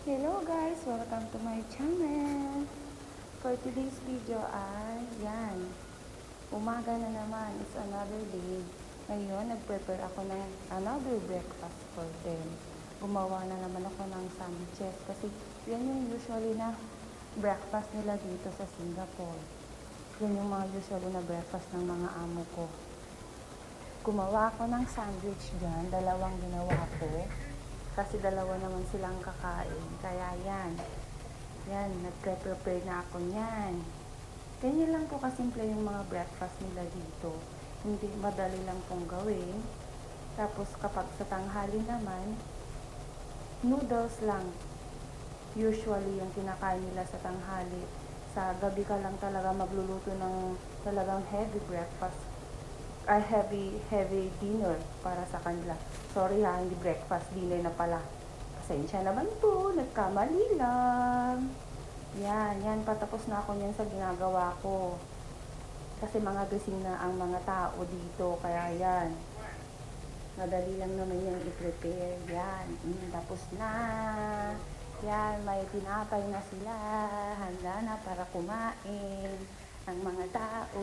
Hello guys! Welcome to my channel! For today's video ay, yan. Umaga na naman. It's another day. Ngayon, nag-prepare ako ng another breakfast for them. Gumawa na naman ako ng sandwiches kasi yan yung usually na breakfast nila dito sa Singapore. Yan yung mga usually na breakfast ng mga amo ko. Gumawa ako ng sandwich dyan. Dalawang ginawa ko. Kasi dalawa naman silang kakain. Kaya yan. Yan, nagpe-prepare na ako niyan. Ganyan lang po kasimple yung mga breakfast nila dito. Hindi madali lang pong gawin. Tapos kapag sa tanghali naman, noodles lang. Usually yung kinakain nila sa tanghali. Sa gabi ka lang talaga magluluto ng talagang heavy breakfast. Heavy dinner para sa kanila. Sorry ha, hindi breakfast, dinner na pala. Pasensya naman po, nagkamali lang. Yan, patapos na ako yan sa ginagawa ko. Kasi mga gising na ang mga tao dito, kaya yan. Madali lang naman yan i-prepare. Yan, tapos na. Yan, may tinapay na sila. Handa na para kumain ang mga tao.